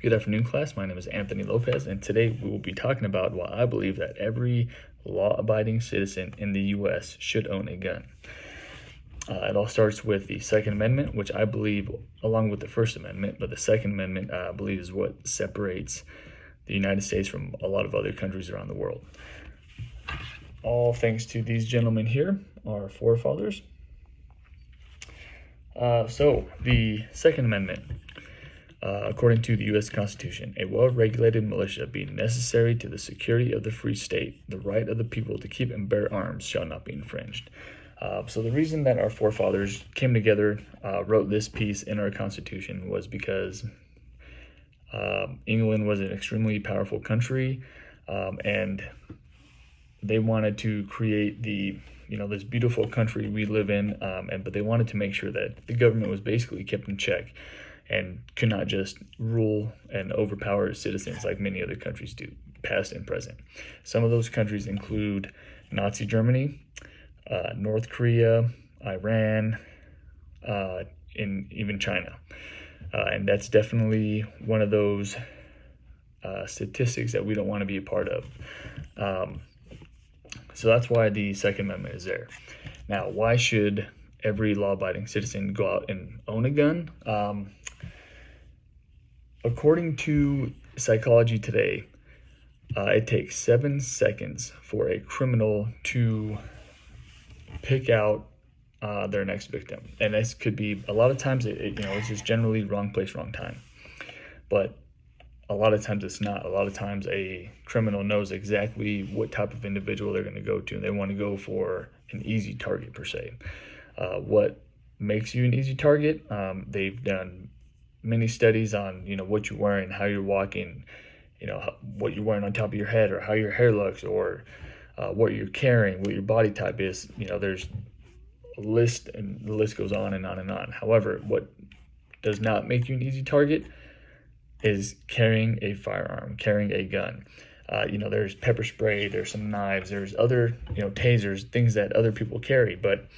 Good afternoon, class. My name is Anthony Lopez, and today we will be talking about why I believe that every law-abiding citizen in the U.S. should own a gun. It all starts with the Second Amendment, which I believe, along with the First Amendment, but the Second Amendment, I believe, is what separates the United States from a lot of other countries around the world. All thanks to these gentlemen here, our forefathers. So, the Second Amendment. According to the U.S. Constitution, a well-regulated militia being necessary to the security of the free state, the right of the people to keep and bear arms shall not be infringed. So the reason that our forefathers came together, wrote this piece in our Constitution, was because England was an extremely powerful country, and they wanted to create this beautiful country we live in, but they wanted to make sure that the government was basically kept in check and could not just rule and overpower citizens like many other countries do, past and present. Some of those countries include Nazi Germany, North Korea, Iran, and even China. And that's definitely one of those statistics that we don't want to be a part of. So that's why the Second Amendment is there. Now, why should every law-abiding citizen go out and own a gun? According to Psychology Today, it takes 7 seconds for a criminal to pick out their next victim. And this could be, a lot of times, it's just generally wrong place, wrong time. But a lot of times it's not. A lot of times a criminal knows exactly what type of individual they're going to go to, and they want to go for an easy target, per se. What makes you an easy target? They've done many studies on what you're wearing, how you're walking, what you're wearing on top of your head, or how your hair looks, or what you're carrying, what your body type is. There's a list, and the list goes on and on and on. However, what does not make you an easy target is carrying a firearm, carrying a gun. There's pepper spray, there's some knives, there's other tasers, things that other people carry. But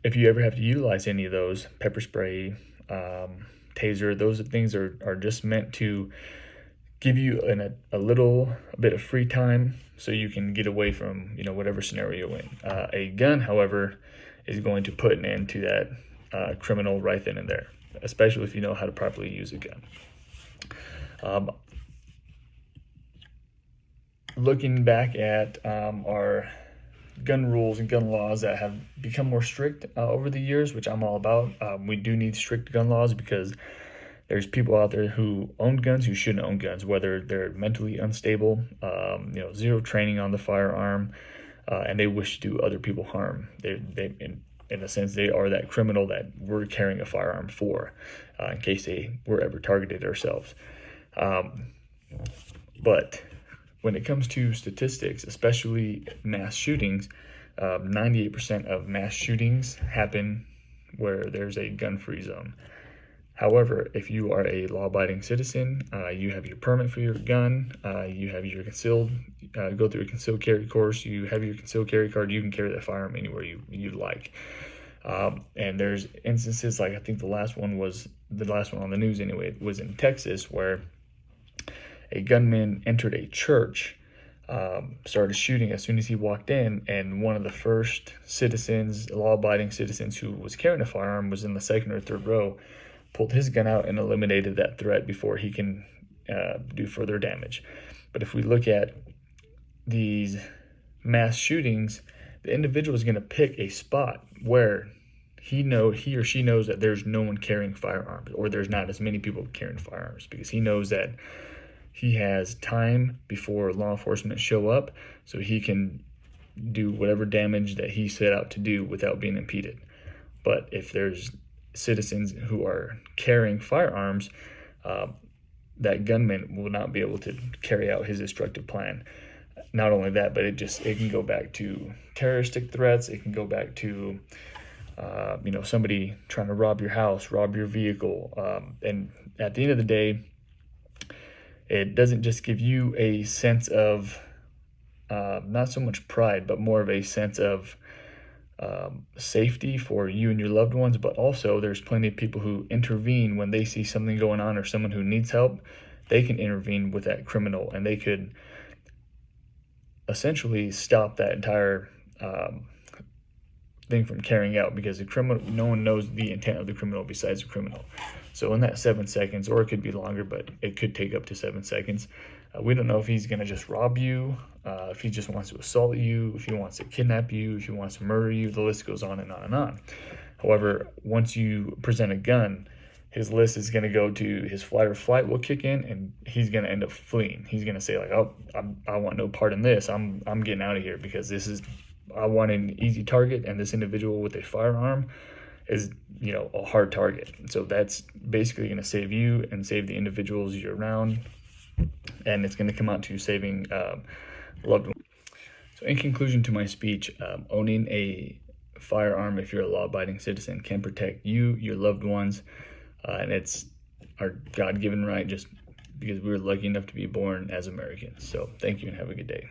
if you ever have to utilize any of those, pepper spray, taser, those things are just meant to give you a little bit of free time so you can get away from whatever scenario you're in. A gun, however, is going to put an end to that criminal right then and there, especially if you know how to properly use a gun. Looking back at our gun rules and gun laws that have become more strict over the years, which I'm all about. We do need strict gun laws because there's people out there who own guns who shouldn't own guns, whether they're mentally unstable, zero training on the firearm, and they wish to do other people harm. They in a sense, they are that criminal that we're carrying a firearm for, in case they were ever targeted ourselves. But when it comes to statistics, especially mass shootings, 98% of mass shootings happen where there's a gun-free zone. However, if you are a law-abiding citizen, you have your permit for your gun, you have your go through a concealed carry course, you have your concealed carry card, you can carry that firearm anywhere you like. And there's instances, like I think the last one on the news anyway, was in Texas, where a gunman entered a church, started shooting as soon as he walked in, and one of the first law-abiding citizens who was carrying a firearm was in the second or third row, pulled his gun out and eliminated that threat before he can do further damage. But if we look at these mass shootings, the individual is going to pick a spot where he or she knows that there's no one carrying firearms, or there's not as many people carrying firearms, because he knows that he has time before law enforcement show up, so he can do whatever damage that he set out to do without being impeded. But if there's citizens who are carrying firearms, that gunman will not be able to carry out his destructive plan. Not only that, but it can go back to terroristic threats. It can go back to somebody trying to rob your house, rob your vehicle, and at the end of the day, it doesn't just give you a sense of not so much pride, but more of a sense of safety for you and your loved ones, but also there's plenty of people who intervene when they see something going on or someone who needs help. They can intervene with that criminal, and they could essentially stop that entire thing from carrying out, because the criminal, no one knows the intent of the criminal besides the criminal. So in that 7 seconds, or it could be longer, but it could take up to 7 seconds, we don't know if he's going to just rob you, if he just wants to assault you, if he wants to kidnap you, if he wants to murder you. The list goes on and on and on. However, once you present a gun, his list is going to go to his flight or flight will kick in, and he's going to end up fleeing. He's going to say like, oh, I want no part in this. I'm getting out of here, because I want an easy target, and this individual with a firearm is, a hard target. So that's basically going to save you and save the individuals you're around, and it's going to come out to saving loved ones. So in conclusion to my speech, owning a firearm, if you're a law-abiding citizen, can protect you, your loved ones, and it's our God-given right, just because we were lucky enough to be born as Americans. So thank you and have a good day.